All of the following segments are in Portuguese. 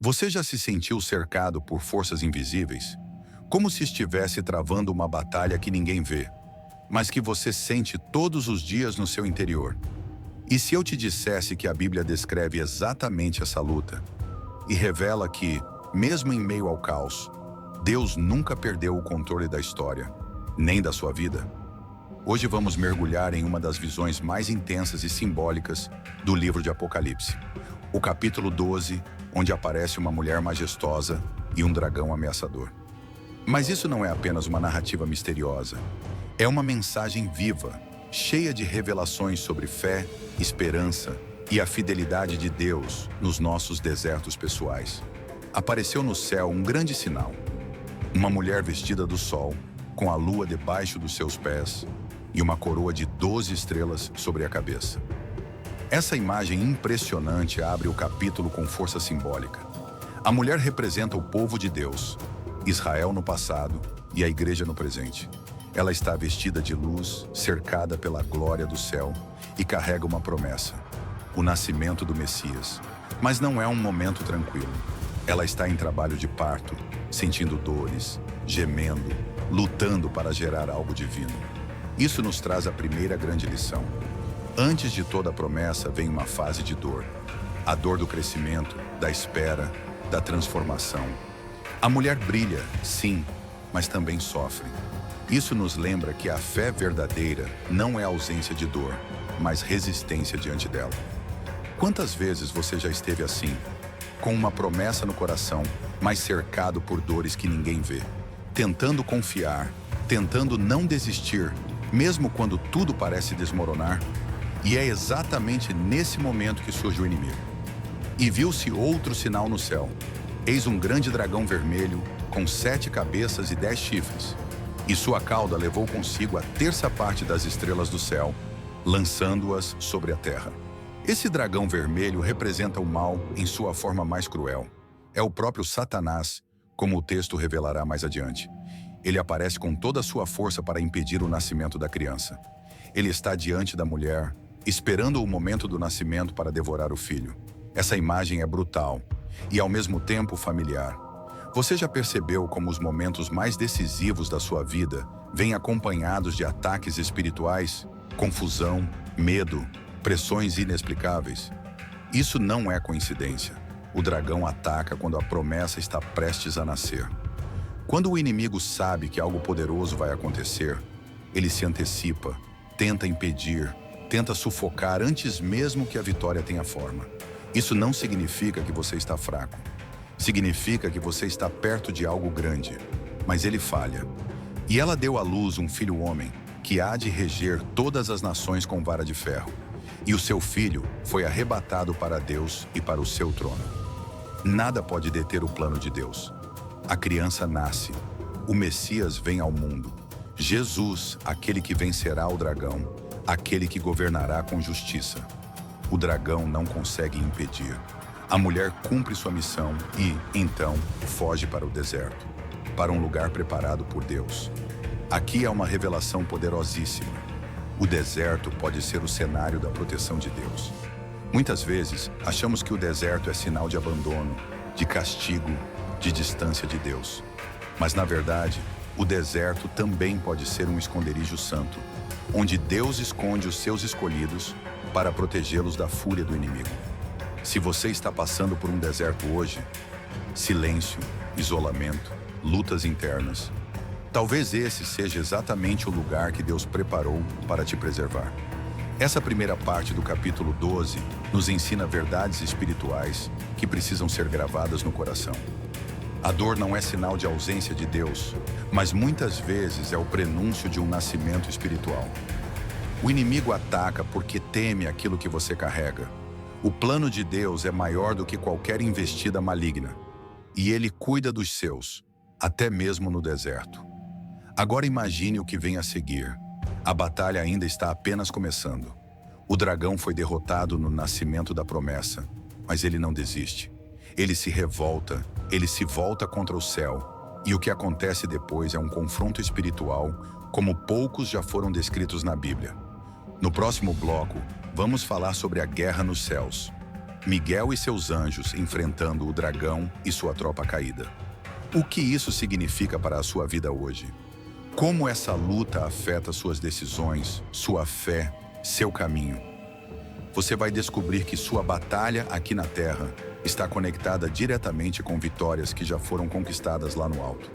Você já se sentiu cercado por forças invisíveis? Como se estivesse travando uma batalha que ninguém vê, mas que você sente todos os dias no seu interior? E se eu te dissesse que a Bíblia descreve exatamente essa luta e revela que, mesmo em meio ao caos, Deus nunca perdeu o controle da história, nem da sua vida? Hoje vamos mergulhar em uma das visões mais intensas e simbólicas do livro de Apocalipse, o capítulo 12, onde aparece uma mulher majestosa e um dragão ameaçador. Mas isso não é apenas uma narrativa misteriosa. É uma mensagem viva, cheia de revelações sobre fé, esperança e a fidelidade de Deus nos nossos desertos pessoais. Apareceu no céu um grande sinal. Uma mulher vestida do sol, com a lua debaixo dos seus pés e uma coroa de 12 estrelas sobre a cabeça. Essa imagem impressionante abre o capítulo com força simbólica. A mulher representa o povo de Deus, Israel no passado e a igreja no presente. Ela está vestida de luz, cercada pela glória do céu e carrega uma promessa: o nascimento do Messias. Mas não é um momento tranquilo. Ela está em trabalho de parto, sentindo dores, gemendo, lutando para gerar algo divino. Isso nos traz a primeira grande lição. Antes de toda a promessa vem uma fase de dor. A dor do crescimento, da espera, da transformação. A mulher brilha, sim, mas também sofre. Isso nos lembra que a fé verdadeira não é ausência de dor, mas resistência diante dela. Quantas vezes você já esteve assim, com uma promessa no coração, mas cercado por dores que ninguém vê, tentando confiar, tentando não desistir, mesmo quando tudo parece desmoronar? E é exatamente nesse momento que surge o inimigo. E viu-se outro sinal no céu. Eis um grande dragão vermelho, com 7 cabeças e 10 chifres. E sua cauda levou consigo a terça parte das estrelas do céu, lançando-as sobre a terra. Esse dragão vermelho representa o mal em sua forma mais cruel. É o próprio Satanás, como o texto revelará mais adiante. Ele aparece com toda a sua força para impedir o nascimento da criança. Ele está diante da mulher, esperando o momento do nascimento para devorar o filho. Essa imagem é brutal e, ao mesmo tempo, familiar. Você já percebeu como os momentos mais decisivos da sua vida vêm acompanhados de ataques espirituais, confusão, medo, pressões inexplicáveis? Isso não é coincidência. O dragão ataca quando a promessa está prestes a nascer. Quando o inimigo sabe que algo poderoso vai acontecer, ele se antecipa, tenta impedir, tenta sufocar antes mesmo que a vitória tenha forma. Isso não significa que você está fraco. Significa que você está perto de algo grande, mas ele falha. E ela deu à luz um filho homem, que há de reger todas as nações com vara de ferro. E o seu filho foi arrebatado para Deus e para o seu trono. Nada pode deter o plano de Deus. A criança nasce. O Messias vem ao mundo. Jesus, aquele que vencerá o dragão, aquele que governará com justiça. O dragão não consegue impedir. A mulher cumpre sua missão e, então, foge para o deserto, para um lugar preparado por Deus. Aqui há uma revelação poderosíssima. O deserto pode ser o cenário da proteção de Deus. Muitas vezes, achamos que o deserto é sinal de abandono, de castigo, de distância de Deus. Mas, na verdade, o deserto também pode ser um esconderijo santo, onde Deus esconde os seus escolhidos para protegê-los da fúria do inimigo. Se você está passando por um deserto hoje, silêncio, isolamento, lutas internas, talvez esse seja exatamente o lugar que Deus preparou para te preservar. Essa primeira parte do capítulo 12 nos ensina verdades espirituais que precisam ser gravadas no coração. A dor não é sinal de ausência de Deus, mas muitas vezes é o prenúncio de um nascimento espiritual. O inimigo ataca porque teme aquilo que você carrega. O plano de Deus é maior do que qualquer investida maligna, e ele cuida dos seus, até mesmo no deserto. Agora imagine o que vem a seguir. A batalha ainda está apenas começando. O dragão foi derrotado no nascimento da promessa, mas ele não desiste. Ele se revolta, ele se volta contra o céu, e o que acontece depois é um confronto espiritual, como poucos já foram descritos na Bíblia. No próximo bloco, vamos falar sobre a guerra nos céus. Miguel e seus anjos enfrentando o dragão e sua tropa caída. O que isso significa para a sua vida hoje? Como essa luta afeta suas decisões, sua fé, seu caminho? Você vai descobrir que sua batalha aqui na Terra está conectada diretamente com vitórias que já foram conquistadas lá no alto.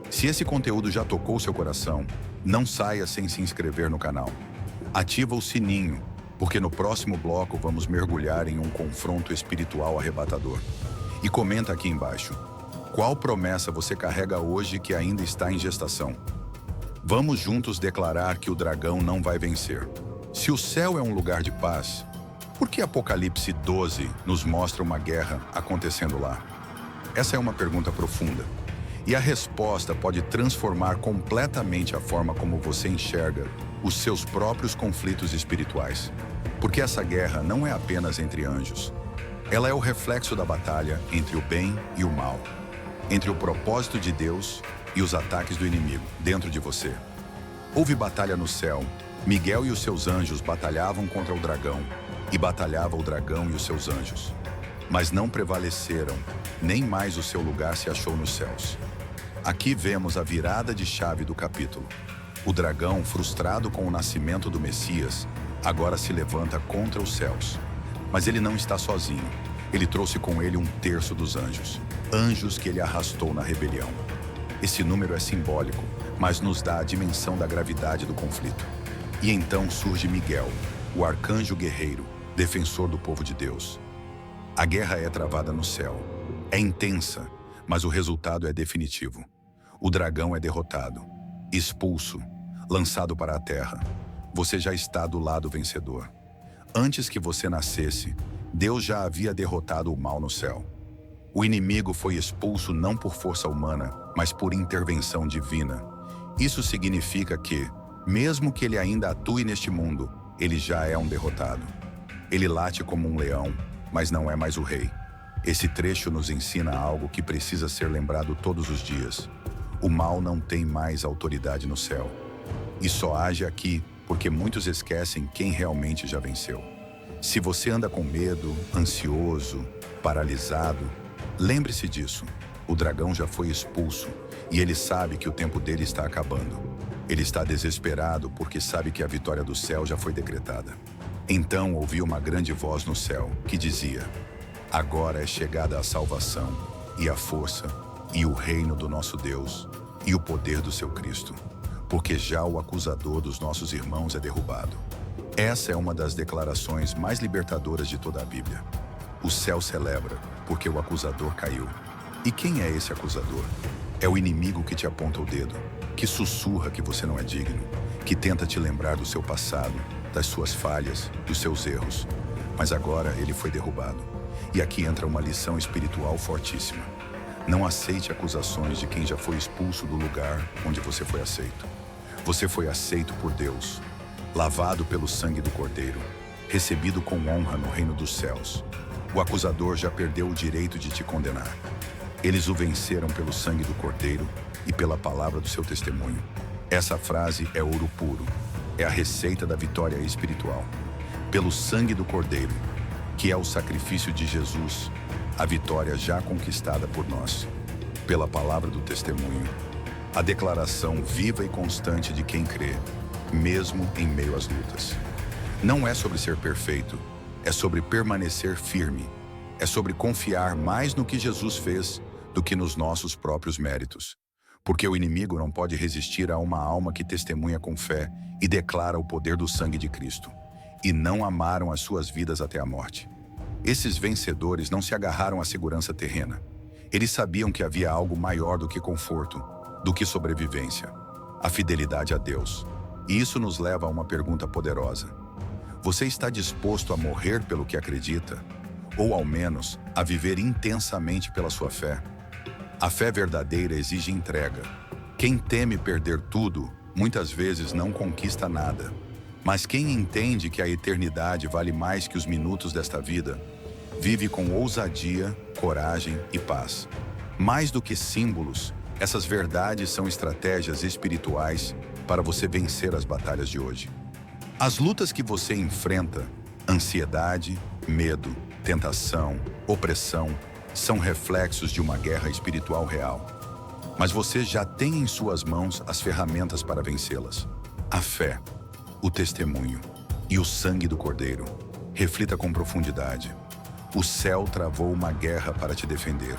Se esse conteúdo já tocou seu coração, não saia sem se inscrever no canal. Ativa o sininho, porque no próximo bloco vamos mergulhar em um confronto espiritual arrebatador. E comenta aqui embaixo, qual promessa você carrega hoje que ainda está em gestação? Vamos juntos declarar que o dragão não vai vencer. Se o céu é um lugar de paz, por que Apocalipse 12 nos mostra uma guerra acontecendo lá? Essa é uma pergunta profunda. E a resposta pode transformar completamente a forma como você enxerga os seus próprios conflitos espirituais. Porque essa guerra não é apenas entre anjos. Ela é o reflexo da batalha entre o bem e o mal, entre o propósito de Deus e os ataques do inimigo dentro de você. Houve batalha no céu. Miguel e os seus anjos batalhavam contra o dragão, e batalhava o dragão e os seus anjos. Mas não prevaleceram, nem mais o seu lugar se achou nos céus. Aqui vemos a virada de chave do capítulo. O dragão, frustrado com o nascimento do Messias, agora se levanta contra os céus. Mas ele não está sozinho. Ele trouxe com ele 1/3 dos anjos. Anjos que ele arrastou na rebelião. Esse número é simbólico, mas nos dá a dimensão da gravidade do conflito. E então surge Miguel, o arcanjo guerreiro, defensor do povo de Deus. A guerra é travada no céu. É intensa, mas o resultado é definitivo. O dragão é derrotado, expulso, lançado para a terra. Você já está do lado vencedor. Antes que você nascesse, Deus já havia derrotado o mal no céu. O inimigo foi expulso não por força humana, mas por intervenção divina. Isso significa que, mesmo que ele ainda atue neste mundo, ele já é um derrotado. Ele late como um leão, mas não é mais o rei. Esse trecho nos ensina algo que precisa ser lembrado todos os dias. O mal não tem mais autoridade no céu. E só age aqui porque muitos esquecem quem realmente já venceu. Se você anda com medo, ansioso, paralisado, lembre-se disso. O dragão já foi expulso e ele sabe que o tempo dele está acabando. Ele está desesperado porque sabe que a vitória do céu já foi decretada. Então ouviu uma grande voz no céu que dizia: agora é chegada a salvação e a força e o reino do nosso Deus e o poder do seu Cristo, porque já o acusador dos nossos irmãos é derrubado. Essa é uma das declarações mais libertadoras de toda a Bíblia. O céu celebra porque o acusador caiu. E quem é esse acusador? É o inimigo que te aponta o dedo, que sussurra que você não é digno, que tenta te lembrar do seu passado, das suas falhas, dos seus erros. Mas agora ele foi derrubado. E aqui entra uma lição espiritual fortíssima. Não aceite acusações de quem já foi expulso do lugar onde você foi aceito. Você foi aceito por Deus, lavado pelo sangue do Cordeiro, recebido com honra no reino dos céus. O acusador já perdeu o direito de te condenar. Eles o venceram pelo sangue do Cordeiro e pela palavra do seu testemunho. Essa frase é ouro puro. É a receita da vitória espiritual. Pelo sangue do Cordeiro, que é o sacrifício de Jesus, a vitória já conquistada por nós. Pela palavra do testemunho, a declaração viva e constante de quem crê, mesmo em meio às lutas. Não é sobre ser perfeito, é sobre permanecer firme. É sobre confiar mais no que Jesus fez do que nos nossos próprios méritos. Porque o inimigo não pode resistir a uma alma que testemunha com fé e declara o poder do sangue de Cristo, e não amaram as suas vidas até a morte. Esses vencedores não se agarraram à segurança terrena. Eles sabiam que havia algo maior do que conforto, do que sobrevivência: a fidelidade a Deus. E isso nos leva a uma pergunta poderosa. Você está disposto a morrer pelo que acredita? Ou ao menos a viver intensamente pela sua fé? A fé verdadeira exige entrega. Quem teme perder tudo, muitas vezes não conquista nada. Mas quem entende que a eternidade vale mais que os minutos desta vida, vive com ousadia, coragem e paz. Mais do que símbolos, essas verdades são estratégias espirituais para você vencer as batalhas de hoje. As lutas que você enfrenta, ansiedade, medo, tentação, opressão, são reflexos de uma guerra espiritual real. Mas você já tem em suas mãos as ferramentas para vencê-las. A fé, o testemunho e o sangue do Cordeiro. Reflita com profundidade. O céu travou uma guerra para te defender.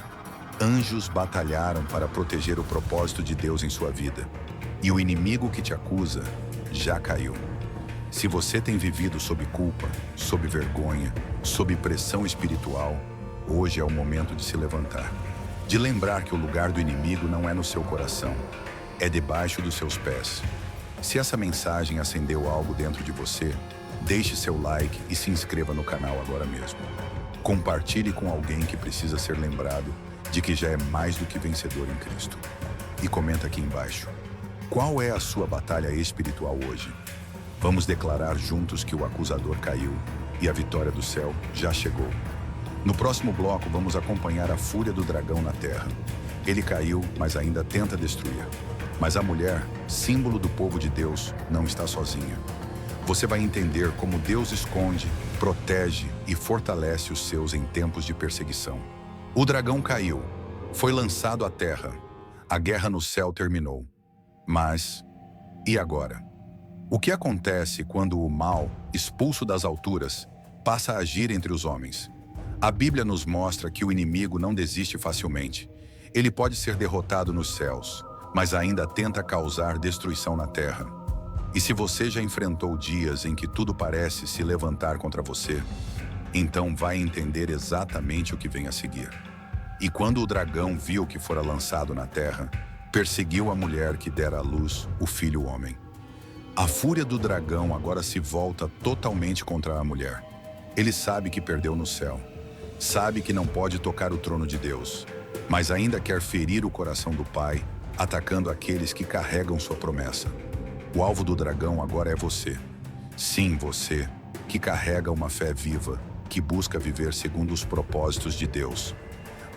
Anjos batalharam para proteger o propósito de Deus em sua vida. E o inimigo que te acusa já caiu. Se você tem vivido sob culpa, sob vergonha, sob pressão espiritual, hoje é o momento de se levantar. De lembrar que o lugar do inimigo não é no seu coração, é debaixo dos seus pés. Se essa mensagem acendeu algo dentro de você, deixe seu like e se inscreva no canal agora mesmo. Compartilhe com alguém que precisa ser lembrado de que já é mais do que vencedor em Cristo. E comenta aqui embaixo. Qual é a sua batalha espiritual hoje? Vamos declarar juntos que o acusador caiu e a vitória do céu já chegou. No próximo bloco, vamos acompanhar a fúria do dragão na terra. Ele caiu, mas ainda tenta destruir. Mas a mulher, símbolo do povo de Deus, não está sozinha. Você vai entender como Deus esconde, protege e fortalece os seus em tempos de perseguição. O dragão caiu, foi lançado à terra. A guerra no céu terminou. Mas, e agora? O que acontece quando o mal, expulso das alturas, passa a agir entre os homens? A Bíblia nos mostra que o inimigo não desiste facilmente. Ele pode ser derrotado nos céus, mas ainda tenta causar destruição na terra. E se você já enfrentou dias em que tudo parece se levantar contra você, então vai entender exatamente o que vem a seguir. E quando o dragão viu que fora lançado na terra, perseguiu a mulher que dera à luz o filho homem. A fúria do dragão agora se volta totalmente contra a mulher. Ele sabe que perdeu no céu. Sabe que não pode tocar o trono de Deus, mas ainda quer ferir o coração do Pai, atacando aqueles que carregam sua promessa. O alvo do dragão agora é você. Sim, você, que carrega uma fé viva, que busca viver segundo os propósitos de Deus.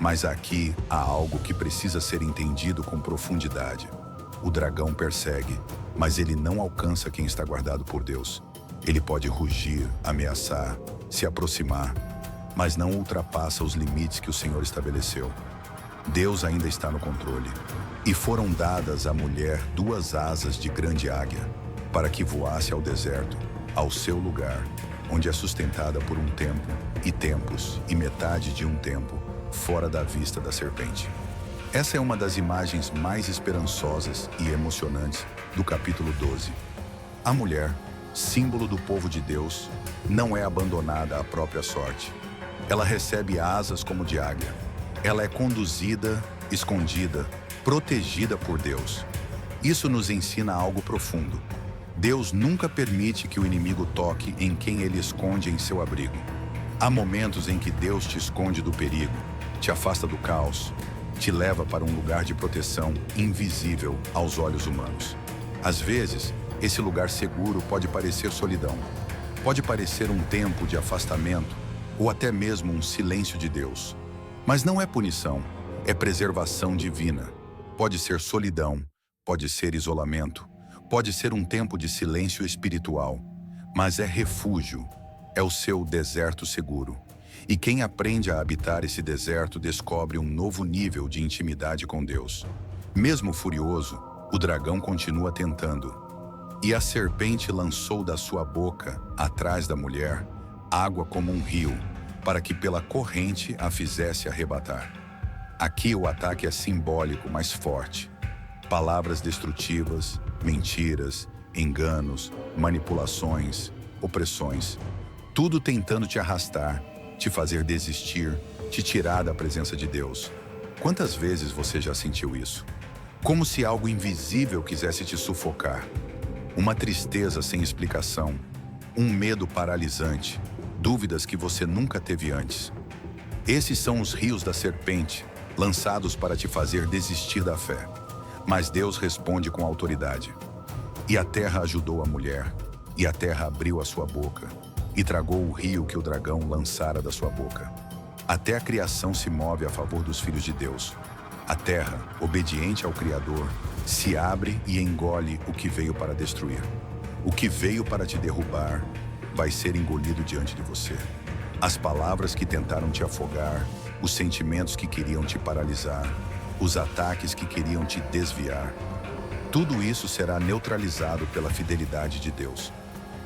Mas aqui há algo que precisa ser entendido com profundidade. O dragão persegue, mas ele não alcança quem está guardado por Deus. Ele pode rugir, ameaçar, se aproximar, mas não ultrapassa os limites que o Senhor estabeleceu. Deus ainda está no controle. E foram dadas à mulher 2 asas de grande águia, para que voasse ao deserto, ao seu lugar, onde é sustentada por um tempo, e tempos, e metade de um tempo, fora da vista da serpente. Essa é uma das imagens mais esperançosas e emocionantes do capítulo 12. A mulher, símbolo do povo de Deus, não é abandonada à própria sorte. Ela recebe asas como de águia. Ela é conduzida, escondida, protegida por Deus. Isso nos ensina algo profundo. Deus nunca permite que o inimigo toque em quem ele esconde em seu abrigo. Há momentos em que Deus te esconde do perigo, te afasta do caos, te leva para um lugar de proteção invisível aos olhos humanos. Às vezes, esse lugar seguro pode parecer solidão, pode parecer um tempo de afastamento ou até mesmo um silêncio de Deus. Mas não é punição, é preservação divina. Pode ser solidão, pode ser isolamento, pode ser um tempo de silêncio espiritual, mas é refúgio, é o seu deserto seguro. E quem aprende a habitar esse deserto descobre um novo nível de intimidade com Deus. Mesmo furioso, o dragão continua tentando. E a serpente lançou da sua boca, atrás da mulher, água como um rio, para que pela corrente a fizesse arrebatar. Aqui o ataque é simbólico, mas forte. Palavras destrutivas, mentiras, enganos, manipulações, opressões. Tudo tentando te arrastar, te fazer desistir, te tirar da presença de Deus. Quantas vezes você já sentiu isso? Como se algo invisível quisesse te sufocar. Uma tristeza sem explicação, um medo paralisante, dúvidas que você nunca teve antes. Esses são os rios da serpente, lançados para te fazer desistir da fé. Mas Deus responde com autoridade. E a terra ajudou a mulher, e a terra abriu a sua boca, e tragou o rio que o dragão lançara da sua boca. Até a criação se move a favor dos filhos de Deus. A terra, obediente ao Criador, se abre e engole o que veio para destruir. O que veio para te derrubar vai ser engolido diante de você. As palavras que tentaram te afogar, os sentimentos que queriam te paralisar, os ataques que queriam te desviar. Tudo isso será neutralizado pela fidelidade de Deus.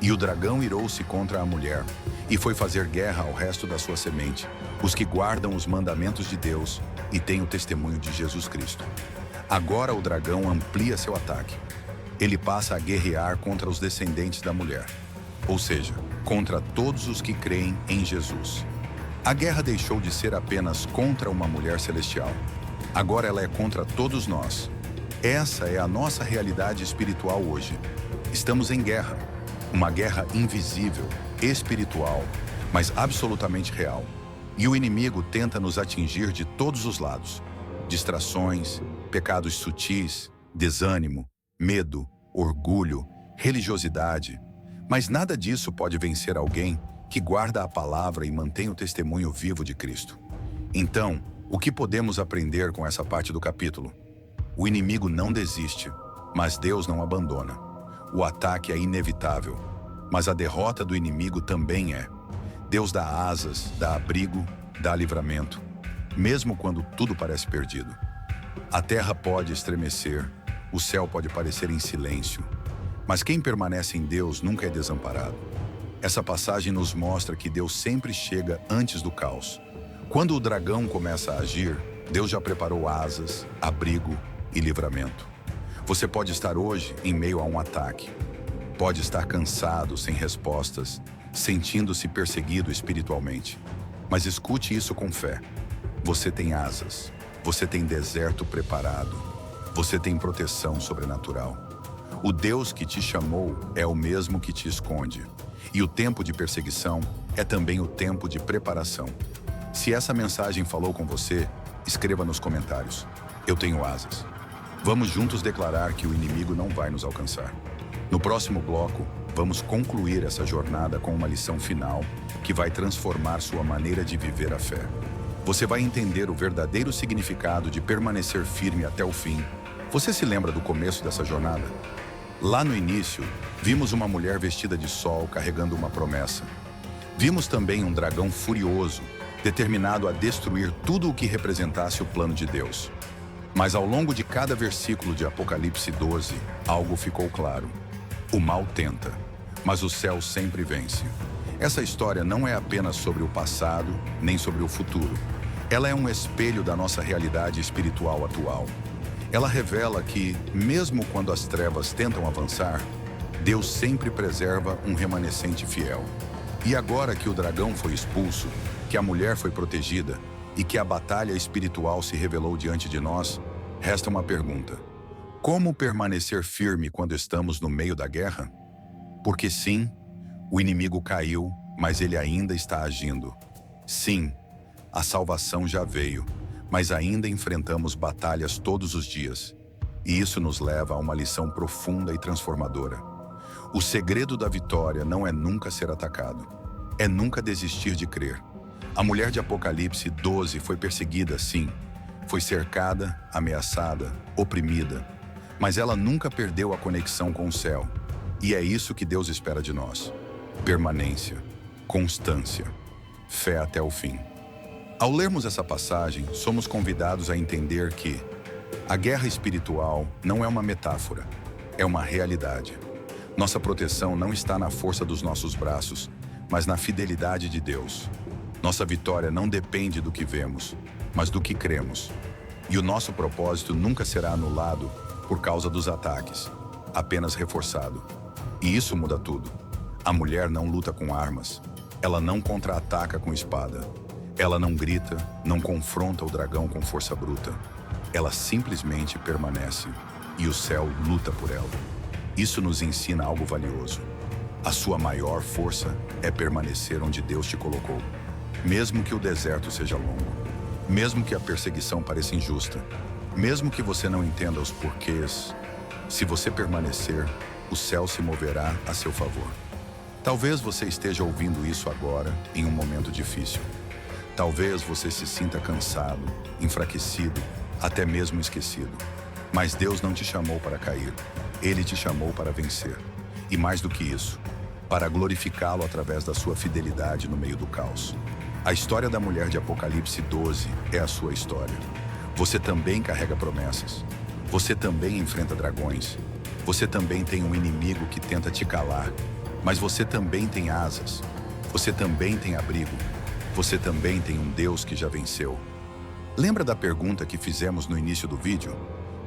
E o dragão irou-se contra a mulher e foi fazer guerra ao resto da sua semente, os que guardam os mandamentos de Deus e têm o testemunho de Jesus Cristo. Agora o dragão amplia seu ataque. Ele passa a guerrear contra os descendentes da mulher, ou seja, contra todos os que creem em Jesus. A guerra deixou de ser apenas contra uma mulher celestial. Agora ela é contra todos nós. Essa é a nossa realidade espiritual hoje. Estamos em guerra. Uma guerra invisível, espiritual, mas absolutamente real. E o inimigo tenta nos atingir de todos os lados. Distrações, pecados sutis, desânimo, medo, orgulho, religiosidade. Mas nada disso pode vencer alguém que guarda a palavra e mantém o testemunho vivo de Cristo. Então, o que podemos aprender com essa parte do capítulo? O inimigo não desiste, mas Deus não abandona. O ataque é inevitável, mas a derrota do inimigo também é. Deus dá asas, dá abrigo, dá livramento, mesmo quando tudo parece perdido. A terra pode estremecer, o céu pode parecer em silêncio, mas quem permanece em Deus nunca é desamparado. Essa passagem nos mostra que Deus sempre chega antes do caos. Quando o dragão começa a agir, Deus já preparou asas, abrigo e livramento. Você pode estar hoje em meio a um ataque. Pode estar cansado, sem respostas, sentindo-se perseguido espiritualmente. Mas escute isso com fé. Você tem asas. Você tem deserto preparado. Você tem proteção sobrenatural. O Deus que te chamou é o mesmo que te esconde. E o tempo de perseguição é também o tempo de preparação. Se essa mensagem falou com você, escreva nos comentários. Eu tenho asas. Vamos juntos declarar que o inimigo não vai nos alcançar. No próximo bloco, vamos concluir essa jornada com uma lição final que vai transformar sua maneira de viver a fé. Você vai entender o verdadeiro significado de permanecer firme até o fim. Você se lembra do começo dessa jornada? Lá no início, vimos uma mulher vestida de sol carregando uma promessa. Vimos também um dragão furioso, determinado a destruir tudo o que representasse o plano de Deus. Mas ao longo de cada versículo de Apocalipse 12, algo ficou claro. O mal tenta, mas o céu sempre vence. Essa história não é apenas sobre o passado, nem sobre o futuro. Ela é um espelho da nossa realidade espiritual atual. Ela revela que, mesmo quando as trevas tentam avançar, Deus sempre preserva um remanescente fiel. E agora que o dragão foi expulso, que a mulher foi protegida e que a batalha espiritual se revelou diante de nós, resta uma pergunta. Como permanecer firme quando estamos no meio da guerra? Porque sim, o inimigo caiu, mas ele ainda está agindo. Sim, a salvação já veio, mas ainda enfrentamos batalhas todos os dias. E isso nos leva a uma lição profunda e transformadora. O segredo da vitória não é nunca ser atacado, é nunca desistir de crer. A mulher de Apocalipse 12 foi perseguida, sim. Foi cercada, ameaçada, oprimida. Mas ela nunca perdeu a conexão com o céu. E é isso que Deus espera de nós. Permanência, constância, fé até o fim. Ao lermos essa passagem, somos convidados a entender que a guerra espiritual não é uma metáfora, é uma realidade. Nossa proteção não está na força dos nossos braços, mas na fidelidade de Deus. Nossa vitória não depende do que vemos, mas do que cremos. E o nosso propósito nunca será anulado por causa dos ataques, apenas reforçado. E isso muda tudo. A mulher não luta com armas. Ela não contra-ataca com espada. Ela não grita, não confronta o dragão com força bruta. Ela simplesmente permanece, e o céu luta por ela. Isso nos ensina algo valioso. A sua maior força é permanecer onde Deus te colocou. Mesmo que o deserto seja longo, mesmo que a perseguição pareça injusta, mesmo que você não entenda os porquês, se você permanecer, o céu se moverá a seu favor. Talvez você esteja ouvindo isso agora, em um momento difícil. Talvez você se sinta cansado, enfraquecido, até mesmo esquecido. Mas Deus não te chamou para cair. Ele te chamou para vencer. E mais do que isso, para glorificá-lo através da sua fidelidade no meio do caos. A história da mulher de Apocalipse 12 é a sua história. Você também carrega promessas. Você também enfrenta dragões. Você também tem um inimigo que tenta te calar. Mas você também tem asas. Você também tem abrigo. Você também tem um Deus que já venceu. Lembra da pergunta que fizemos no início do vídeo?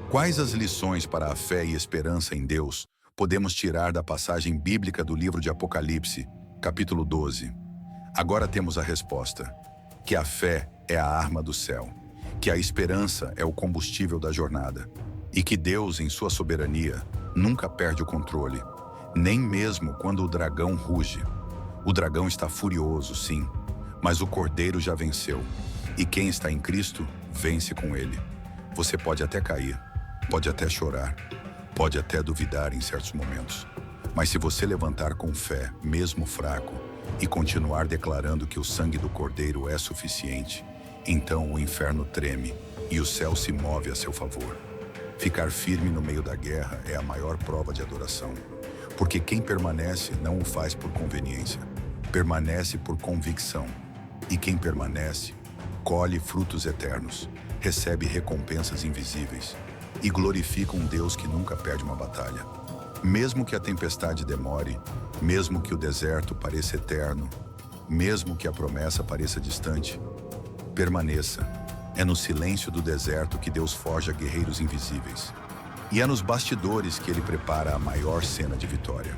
Quais as lições para a fé e esperança em Deus podemos tirar da passagem bíblica do livro de Apocalipse, capítulo 12? Agora temos a resposta: que a fé é a arma do céu, que a esperança é o combustível da jornada, e que Deus, em sua soberania, nunca perde o controle, nem mesmo quando o dragão ruge. O dragão está furioso, sim, mas o Cordeiro já venceu, e quem está em Cristo, vence com ele. Você pode até cair, pode até chorar, pode até duvidar em certos momentos, mas se você levantar com fé, mesmo fraco, e continuar declarando que o sangue do Cordeiro é suficiente, então o inferno treme e o céu se move a seu favor. Ficar firme no meio da guerra é a maior prova de adoração, porque quem permanece não o faz por conveniência, permanece por convicção. E quem permanece, colhe frutos eternos, recebe recompensas invisíveis e glorifica um Deus que nunca perde uma batalha. Mesmo que a tempestade demore, mesmo que o deserto pareça eterno, mesmo que a promessa pareça distante, permaneça. É no silêncio do deserto que Deus forja guerreiros invisíveis. E é nos bastidores que Ele prepara a maior cena de vitória.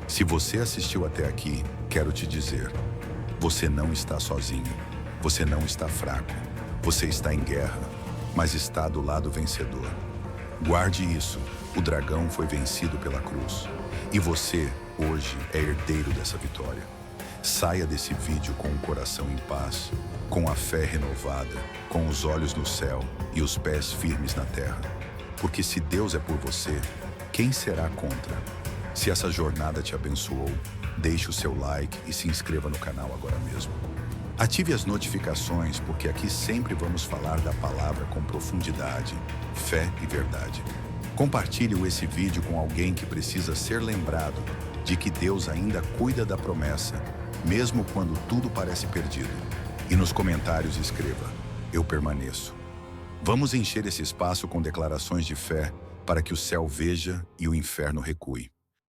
Se você assistiu até aqui, quero te dizer: você não está sozinho, você não está fraco, você está em guerra, mas está do lado vencedor. Guarde isso, o dragão foi vencido pela cruz. E você, hoje, é herdeiro dessa vitória. Saia desse vídeo com o coração em paz, com a fé renovada, com os olhos no céu e os pés firmes na terra. Porque se Deus é por você, quem será contra? Se essa jornada te abençoou, deixe o seu like e se inscreva no canal agora mesmo. Ative as notificações, porque aqui sempre vamos falar da palavra com profundidade, fé e verdade. Compartilhe esse vídeo com alguém que precisa ser lembrado de que Deus ainda cuida da promessa, mesmo quando tudo parece perdido. E nos comentários escreva: eu permaneço. Vamos encher esse espaço com declarações de fé para que o céu veja e o inferno recue.